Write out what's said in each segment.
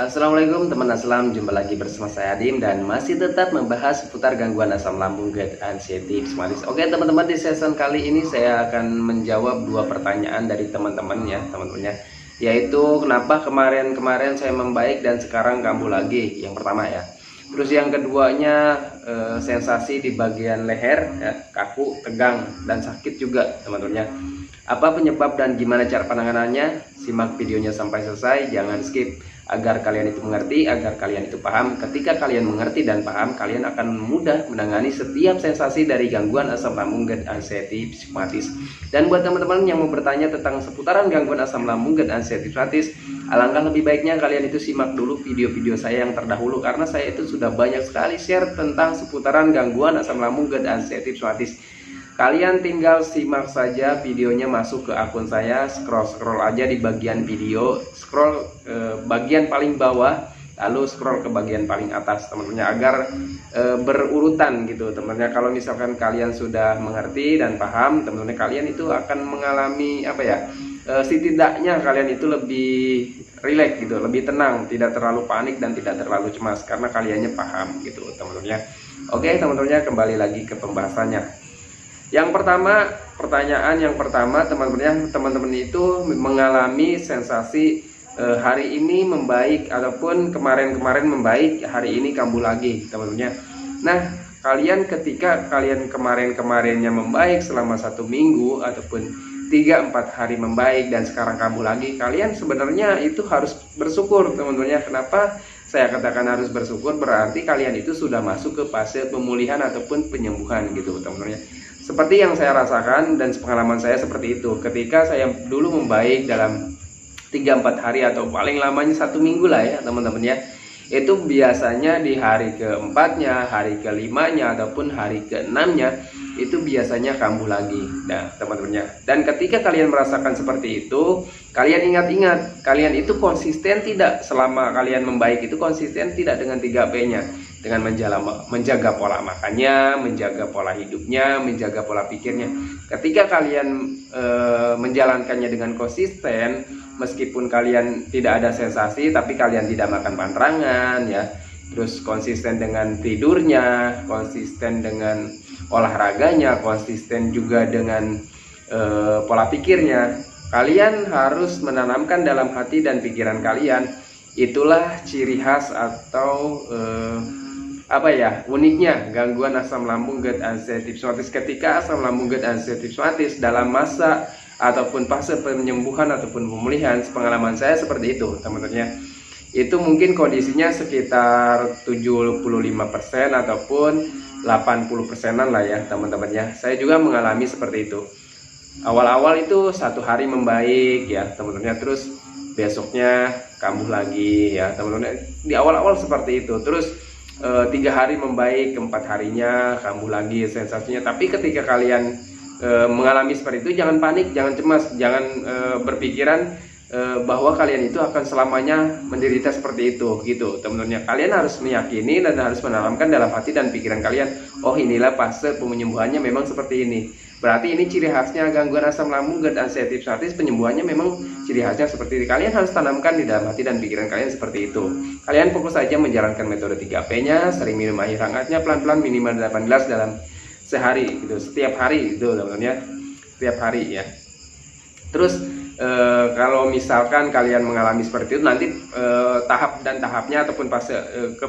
Assalamualaikum teman aslam, jumpa lagi bersama saya Adim dan masih tetap membahas seputar gangguan asam lambung, GERD, anxiety, psoriasis. Oke teman-teman, di season kali ini saya akan menjawab dua pertanyaan dari teman-teman ya, yaitu kenapa kemarin saya membaik dan sekarang kambuh lagi, yang pertama ya. Terus yang keduanya sensasi di bagian leher ya, kaku, tegang dan sakit juga teman-teman ya. Apa penyebab dan gimana cara penanganannya? Simak videonya sampai selesai, jangan skip, agar kalian itu mengerti, agar kalian itu paham. Ketika kalian mengerti dan paham, kalian akan mudah menangani setiap sensasi dari gangguan asam lambung, GERD, anxiety, psoriasis. Dan buat teman-teman yang mau bertanya tentang seputaran gangguan asam lambung, GERD, anxiety, psoriasis, alangkah lebih baiknya kalian itu simak dulu video-video saya yang terdahulu, karena saya itu sudah banyak sekali share tentang seputaran gangguan asam lambung, GERD, anxiety, psoriasis. Kalian tinggal simak saja videonya, masuk ke akun saya, scroll aja di bagian video, scroll bagian paling bawah, lalu scroll ke bagian paling atas teman-teman, agar berurutan gitu teman-teman. Kalau misalkan kalian sudah mengerti dan paham, teman-teman, kalian itu akan mengalami setidaknya kalian itu lebih rileks gitu, lebih tenang, tidak terlalu panik dan tidak terlalu cemas karena kaliannya paham gitu teman-teman ya. Oke teman-teman, kembali lagi ke pembahasannya. Yang pertama, pertanyaan yang pertama teman-teman itu mengalami sensasi hari ini membaik ataupun kemarin membaik, hari ini kambuh lagi teman-teman. Nah, ketika kalian kemarinnya membaik selama 1 minggu ataupun 3-4 hari membaik dan sekarang kambuh lagi, kalian sebenarnya itu harus bersyukur teman-teman. Kenapa saya katakan harus bersyukur? Berarti kalian itu sudah masuk ke fase pemulihan ataupun penyembuhan gitu teman-teman. Seperti yang saya rasakan dan pengalaman saya seperti itu. Ketika saya dulu membaik dalam 3-4 hari atau paling lamanya 1 minggu lah ya teman-teman ya, itu biasanya di hari ke-4-nya, hari ke-5-nya ataupun hari ke-6-nya itu biasanya kambuh lagi. Nah teman-teman, dan ketika kalian merasakan seperti itu, kalian ingat-ingat, kalian itu konsisten tidak selama kalian membaik, itu konsisten tidak dengan 3P-nya, dengan menjaga pola makannya, menjaga pola hidupnya, menjaga pola pikirnya. Ketika kalian menjalankannya dengan konsisten, meskipun kalian tidak ada sensasi, tapi kalian tidak makan pantrangan ya, terus konsisten dengan tidurnya, konsisten dengan olahraganya, konsisten juga dengan pola pikirnya, kalian harus menanamkan dalam hati dan pikiran kalian, itulah ciri khas atau uniknya gangguan asam lambung, GERD, anxiety, psoriasis. Ketika asam lambung, GERD, anxiety, psoriasis dalam masa ataupun fase penyembuhan ataupun pemulihan, pengalaman saya seperti itu teman-teman. Itu mungkin kondisinya sekitar 75% ataupun 80%-an lah ya teman-teman ya. Saya juga mengalami seperti itu. Awal-awal itu 1 hari membaik ya teman-teman, terus besoknya kambuh lagi ya teman-teman. Di awal-awal seperti itu, terus 3 hari membaik, ke-4 harinya kambuh lagi sensasinya. Tapi ketika kalian mengalami seperti itu, jangan panik, jangan cemas, jangan berpikiran bahwa kalian itu akan selamanya menderita seperti itu gitu teman-teman. Kalian harus meyakini dan harus menanamkan dalam hati dan pikiran kalian, oh inilah fase penyembuhannya memang seperti ini. Berarti ini ciri khasnya gangguan asam lambung, GERD, anxiety, psoriasis, penyembuhannya memang ciri khasnya seperti ini. Kalian harus tanamkan di dalam hati dan pikiran kalian seperti itu. Kalian fokus saja menjalankan metode 3P-nya, sering minum air hangatnya pelan-pelan minimal 8 gelas dalam sehari gitu, setiap hari itu teman-teman, setiap hari ya. Terus kalau misalkan kalian mengalami seperti itu, nanti tahapnya ataupun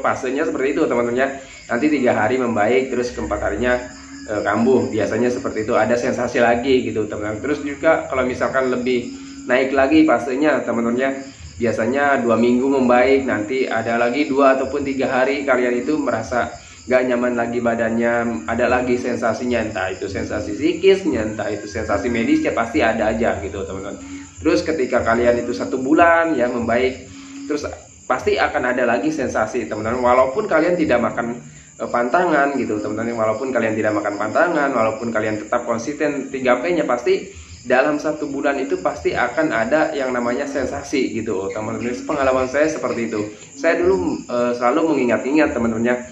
fasenya seperti itu teman-teman. Nanti 3 hari membaik, terus ke-4 harinya kambuh, biasanya seperti itu, ada sensasi lagi gitu teman-teman. Terus juga kalau misalkan lebih naik lagi fasenya teman-teman, biasanya 2 minggu membaik, nanti ada lagi 2 ataupun 3 hari kalian itu merasa gak nyaman lagi badannya, ada lagi sensasinya, entah itu sensasi psikisnya, entah itu sensasi medisnya, pasti ada aja gitu teman-teman. Terus ketika kalian itu 1 bulan ya membaik, terus pasti akan ada lagi sensasi teman-teman, walaupun kalian tidak makan pantangan gitu teman-teman, walaupun kalian tidak makan pantangan, walaupun kalian tetap konsisten 3P-nya, pasti dalam 1 bulan itu pasti akan ada yang namanya sensasi gitu teman-teman. Pengalaman saya seperti itu. Saya dulu selalu mengingat-ingat teman-teman,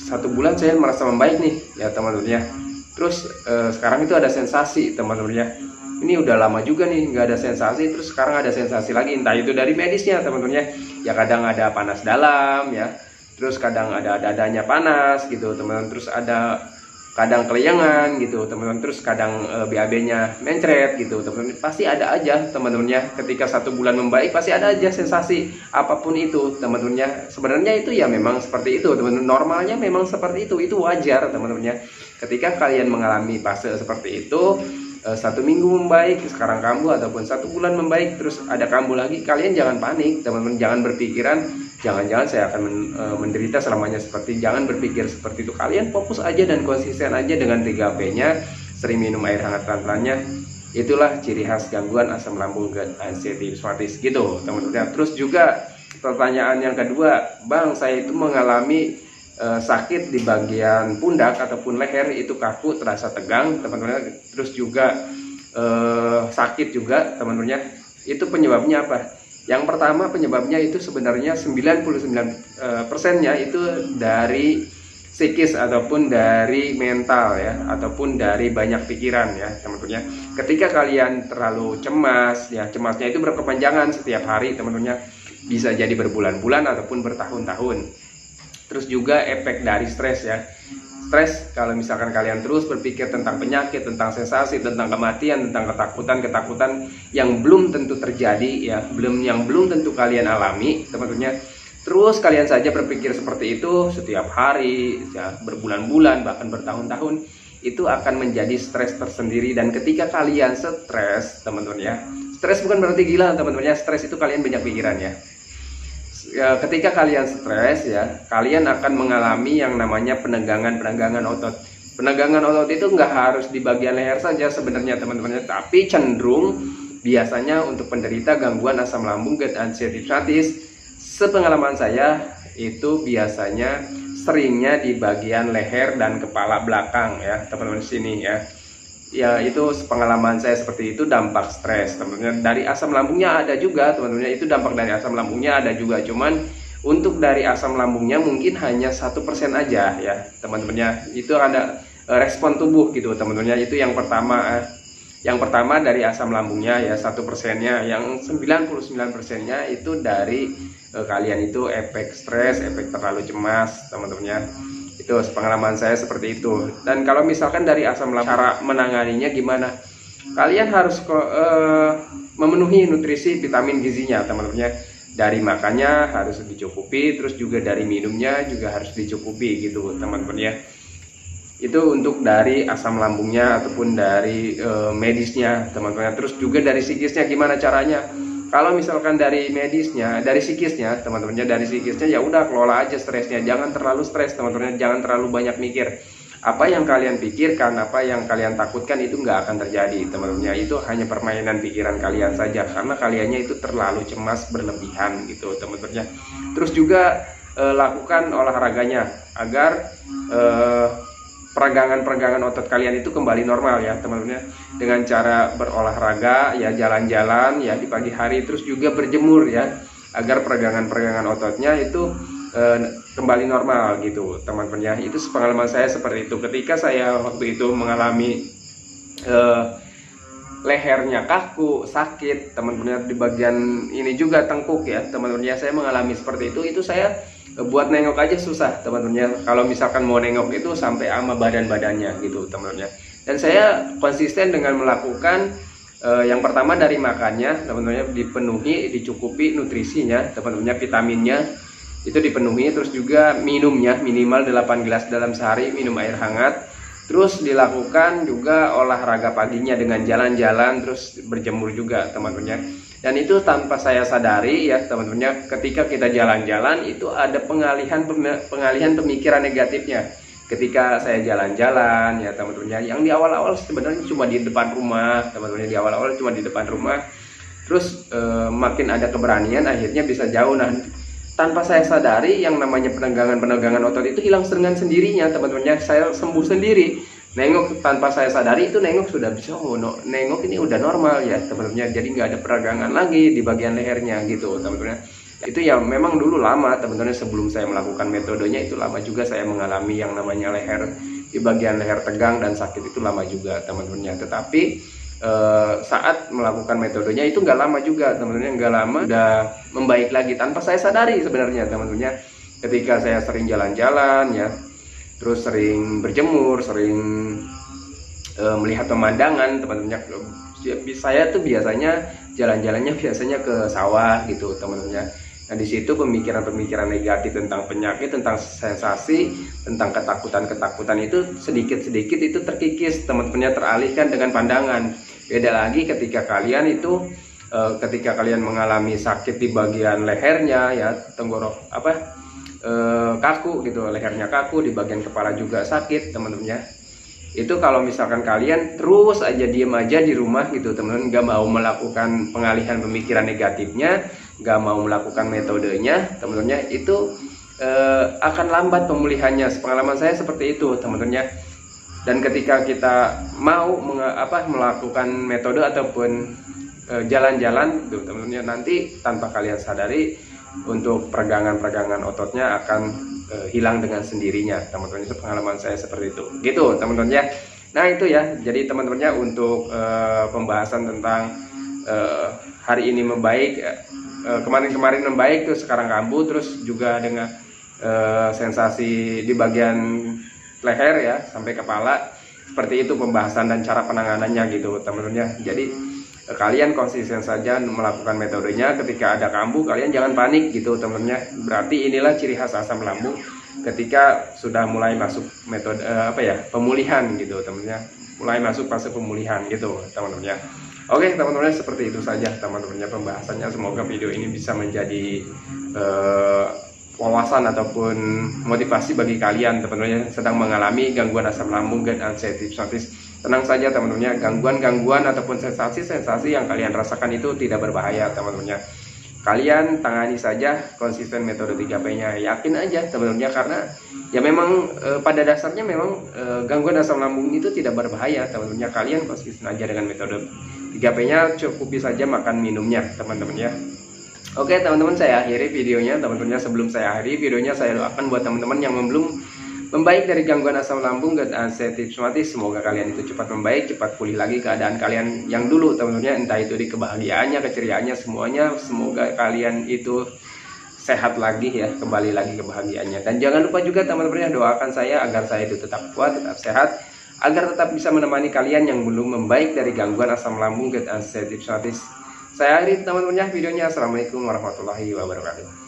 1 bulan saya merasa membaik nih ya teman-teman ya. Terus sekarang itu ada sensasi teman-teman ya. ini udah lama juga nih nggak ada sensasi, terus sekarang ada sensasi lagi, entah itu dari medisnya teman-teman ya, kadang ada panas dalam ya, terus kadang ada dadanya panas gitu teman-teman, terus ada kadang kelayangan gitu teman-teman, terus kadang BAB-nya mencret gitu teman-teman. Pasti ada aja teman-teman ya, ketika 1 bulan membaik pasti ada aja sensasi apapun itu teman-teman ya. Sebenarnya itu ya memang seperti itu teman-teman, normalnya memang seperti itu wajar teman-teman ya. Ketika kalian mengalami fase seperti itu, 1 minggu membaik, sekarang kambuh, ataupun 1 bulan membaik terus ada kambuh lagi, kalian jangan panik teman-teman, jangan berpikiran jangan-jangan saya akan menderita selamanya, jangan berpikir seperti itu. Kalian fokus aja dan konsisten aja dengan 3P-nya, sering minum air hangat pelan-pelannya. Itulah ciri khas gangguan asam lambung GERD anxiety rheumatis gitu teman-teman. Terus juga pertanyaan yang kedua, Bang, saya itu mengalami sakit di bagian pundak ataupun leher, itu kaku, terasa tegang teman-teman. Terus juga sakit juga teman-teman. Itu penyebabnya apa? Yang pertama, penyebabnya itu sebenarnya 99%-nya itu dari psikis ataupun dari mental ya, ataupun dari banyak pikiran ya teman-teman. Ketika kalian terlalu cemas ya, cemasnya itu berkepanjangan setiap hari teman-teman, bisa jadi berbulan-bulan ataupun bertahun-tahun. Terus juga efek dari stres ya. Stres, kalau misalkan kalian terus berpikir tentang penyakit, tentang sensasi, tentang kematian, tentang ketakutan yang belum tentu terjadi ya, yang belum tentu kalian alami teman-teman. Terus kalian saja berpikir seperti itu setiap hari ya, berbulan-bulan bahkan bertahun-tahun, itu akan menjadi stres tersendiri. Dan ketika kalian stres teman-teman ya, stres bukan berarti gila teman-teman ya, stres itu kalian banyak pikiran ya. Ketika kalian stres ya, kalian akan mengalami yang namanya penegangan otot. Penegangan otot itu nggak harus di bagian leher saja sebenarnya teman-teman, tapi cenderung biasanya untuk penderita gangguan asam lambung GERD anxiety rheumatis, sepengalaman saya itu biasanya seringnya di bagian leher dan kepala belakang ya teman-teman sini ya. Ya itu pengalaman saya seperti itu, dampak stres teman-teman. Dari asam lambungnya ada juga teman-teman, itu dampak dari asam lambungnya ada juga, cuman untuk dari asam lambungnya mungkin hanya 1% aja ya teman-teman. Itu ada respon tubuh gitu teman-teman. Itu yang pertama. Yang pertama dari asam lambungnya ya 1%-nya, yang 99%-nya itu dari kalian itu efek stres, efek terlalu cemas teman-teman. Itu pengalaman saya seperti itu. Dan kalau misalkan dari asam lambung, cara menanganinya gimana? Kalian harus memenuhi nutrisi vitamin gizinya teman-teman. Dari makannya harus dicukupi, terus juga dari minumnya juga harus dicukupi gitu teman-teman ya. Itu untuk dari asam lambungnya ataupun dari medisnya teman-teman. Terus juga dari psikisnya gimana caranya? Kalau misalkan dari medisnya, dari psikisnya teman-teman, dari psikisnya ya udah kelola aja stresnya, jangan terlalu stres teman-teman, jangan terlalu banyak mikir. Apa yang kalian pikirkan, apa yang kalian takutkan itu nggak akan terjadi teman-teman. Itu hanya permainan pikiran kalian saja, karena kaliannya itu terlalu cemas berlebihan gitu teman-teman. Terus juga lakukan olahraganya agar peragangan otot kalian itu kembali normal ya teman-teman, dengan cara berolahraga ya, jalan-jalan ya di pagi hari, terus juga berjemur ya, agar peragangan ototnya itu kembali normal gitu teman-teman ya. Itu pengalaman saya seperti itu. Ketika saya waktu itu mengalami lehernya kaku, sakit teman-teman, di bagian ini juga tengkuk ya teman-teman ya, saya mengalami seperti itu saya buat nengok aja susah teman-teman. Kalau misalkan mau nengok itu sampai sama badan-badannya gitu teman-teman. Dan saya konsisten dengan melakukan yang pertama dari makannya teman-teman, dipenuhi, dicukupi nutrisinya teman-teman, vitaminnya itu dipenuhi. Terus juga minumnya minimal 8 gelas dalam sehari, minum air hangat. Terus dilakukan juga olahraga paginya dengan jalan-jalan, terus berjemur juga teman-teman. Dan itu tanpa saya sadari ya teman-teman, ketika kita jalan-jalan itu ada pengalihan pemikiran negatifnya. Ketika saya jalan-jalan ya teman-teman, yang di awal-awal sebenarnya cuma di depan rumah teman-teman, di awal-awal cuma di depan rumah, terus makin ada keberanian akhirnya bisa jauh. Nah, tanpa saya sadari yang namanya penegangan otot itu hilang dengan sendirinya teman-teman. Saya sembuh sendiri. Nengok tanpa saya sadari itu nengok sudah bisa, nengok ini udah normal ya teman-teman. Jadi nggak ada peragangan lagi di bagian lehernya gitu teman-teman. Itu ya memang dulu lama teman-teman, sebelum saya melakukan metodenya itu lama juga saya mengalami yang namanya leher, di bagian leher tegang dan sakit itu lama juga teman-teman. Tetapi saat melakukan metodenya itu nggak lama juga teman-teman, nggak lama udah membaik lagi tanpa saya sadari sebenarnya teman-teman. Ketika saya sering jalan-jalan ya, terus sering berjemur, sering melihat pemandangan teman-teman. Saya tuh biasanya jalan-jalannya biasanya ke sawah gitu teman-teman. Nah di situ pemikiran-pemikiran negatif tentang penyakit, tentang sensasi, tentang ketakutan-ketakutan itu sedikit-sedikit itu terkikis teman-temannya, teralihkan dengan pandangan. Beda lagi ketika kalian itu ketika kalian mengalami sakit di bagian lehernya ya, tenggorok kaku gitu, lehernya kaku, di bagian kepala juga sakit teman-temannya. Itu kalau misalkan kalian terus aja diem aja di rumah gitu teman-teman, nggak mau melakukan pengalihan pemikiran negatifnya, nggak mau melakukan metodenya teman-teman, itu akan lambat pemulihannya. Pengalaman saya seperti itu teman-teman. Dan ketika kita mau melakukan metode ataupun jalan-jalan gitu teman-teman, nanti tanpa kalian sadari untuk peregangan-peregangan ototnya akan hilang dengan sendirinya teman-teman. Itu pengalaman saya seperti itu gitu teman-teman ya. Nah itu ya, jadi teman-temannya untuk pembahasan tentang hari ini membaik, kemarin-kemarin membaik terus sekarang kambuh, terus juga dengan sensasi di bagian leher ya sampai kepala, seperti itu pembahasan dan cara penanganannya gitu teman-teman. Jadi kalian konsisten saja melakukan metodenya. Ketika ada kambuh kalian jangan panik gitu teman-teman. Berarti inilah ciri khas asam lambung ketika sudah mulai masuk metode pemulihan gitu teman-teman, mulai masuk fase pemulihan gitu teman-teman. Oke teman-teman, seperti itu saja teman-teman pembahasannya. Semoga video ini bisa menjadi wawasan ataupun motivasi bagi kalian teman-teman yang sedang mengalami gangguan asam lambung GERD anxiety psoriasis. Tenang saja teman-teman, gangguan-gangguan ataupun sensasi-sensasi yang kalian rasakan itu tidak berbahaya teman-teman. Kalian tangani saja konsisten metode 3P-nya. Yakin aja teman-teman, karena ya memang pada dasarnya memang gangguan asam lambung itu tidak berbahaya teman-teman. Kalian konsisten aja dengan metode 3P-nya, cukupi saja makan minumnya teman-teman ya. Oke teman-teman, saya akhiri videonya teman-teman. Sebelum saya akhiri videonya, saya doakan buat teman-teman yang belum membaik dari gangguan asam lambung GERD anxiety psoriasis, semoga kalian itu cepat membaik, cepat pulih lagi keadaan kalian yang dulu teman-teman, entah itu di kebahagiaannya, keceriaannya, semuanya. Semoga kalian itu sehat lagi ya, kembali lagi kebahagiaannya. Dan jangan lupa juga teman-teman, doakan saya agar saya itu tetap kuat, tetap sehat, agar tetap bisa menemani kalian yang belum membaik dari gangguan asam lambung GERD anxiety psoriasis. Saya akhiri teman-teman videonya. Assalamualaikum warahmatullahi wabarakatuh.